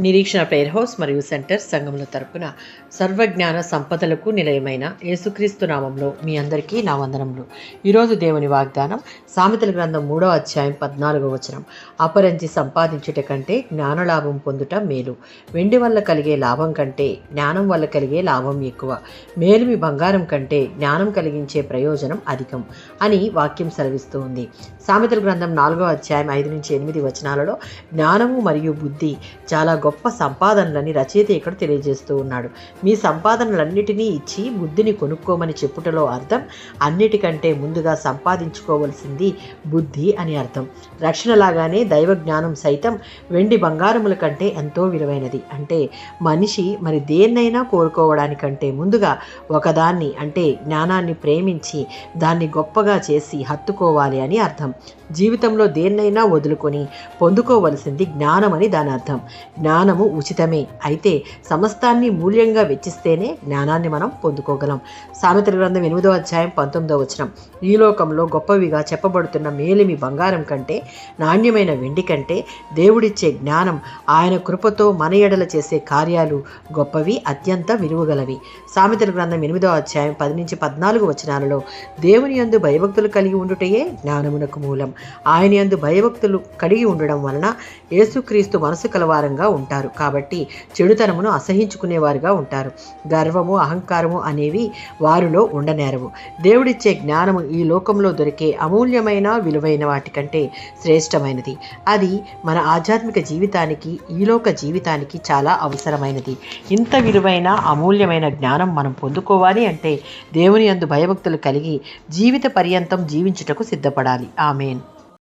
నిరీక్షణ prayer house మరియు centre సంఘముల తరపున సర్వజ్ఞాన సంపదలకు నిలయమైన యేసుక్రీస్తు నామంలో మీ అందరికీ నా వందనములు. ఈరోజు దేవుని వాగ్దానం సామెతల గ్రంథం 3వ అధ్యాయం 14వ వచనం. అపరించి సంపాదించుట కంటే జ్ఞానలాభం పొందుట మేలు. వెండి వల్ల కలిగే లాభం కంటే జ్ఞానం వల్ల కలిగే లాభం ఎక్కువ. మేలిమి బంగారం కంటే జ్ఞానం కలిగించే ప్రయోజనం అధికం అని వాక్యం సెలవిస్తూ ఉంది. సామెతల గ్రంథం 4వ అధ్యాయం 5-8 వచనాలలో జ్ఞానము మరియు బుద్ధి చాలా గొప్ప సంపాదనలని రచయిత ఇక్కడ తెలియజేస్తూ ఉన్నాడు. మీ సంపాదనలన్నిటినీ ఇచ్చి బుద్ధిని కొనుక్కోమని చెప్పుటలో అర్థం అన్నిటికంటే ముందుగా సంపాదించుకోవలసింది బుద్ధి అని అర్థం. రక్షణలాగానే దైవ జ్ఞానం సైతం వెండి బంగారముల కంటే ఎంతో విలువైనది. అంటే మనిషి మరి దేన్నైనా కోరుకోవడానికంటే ముందుగా ఒకదాన్ని అంటే జ్ఞానాన్ని ప్రేమించి దాన్ని గొప్పగా చేసి హత్తుకోవాలి అని అర్థం. జీవితంలో దేన్నైనా వదులుకొని పొందుకోవలసింది జ్ఞానమని దాని అర్థం. జ్ఞానము ఉచితమే, అయితే సమస్తాన్ని మూల్యంగా వెచ్చిస్తేనే జ్ఞానాన్ని మనం పొందుకోగలం. సామెతల గ్రంథం 8వ అధ్యాయం 19వ వచనం. ఈ లోకంలో గొప్పవిగా చెప్పబడుతున్న మేలిమి బంగారం కంటే నాణ్యమైన వెండి కంటే దేవుడిచ్చే జ్ఞానం, ఆయన కృపతో మన ఎడల చేసే కార్యాలు గొప్పవి, అత్యంత విలువగలవి. సామెతల గ్రంథం 8వ అధ్యాయం 10-14 వచనాలలో దేవుని యందు భయభక్తులు కలిగి ఉండుటయే జ్ఞానమునకు మూలం. ఆయన యందు భయభక్తులు కలిగి ఉండడం వలన యేసుక్రీస్తు మనసు కలవారంగా ఉంటారు. కాబట్టి చెడుతనమును అసహించుకునేవారుగా ఉంటారు. గర్వము, అహంకారము అనేవి వారిలో ఉండనేరవు. దేవుడిచ్చే జ్ఞానము ఈ లోకంలో దొరికే అమూల్యమైన విలువైన వాటికంటే శ్రేష్టమైనది. అది మన ఆధ్యాత్మిక జీవితానికి, ఈలోక జీవితానికి చాలా అవసరమైనది. ఇంత విలువైన అమూల్యమైన జ్ఞానం మనం పొందుకోవాలి అంటే దేవుని యందు భయభక్తులు కలిగి జీవిత పర్యంతం జీవించుటకు సిద్ధపడాలి. ఆమేన్.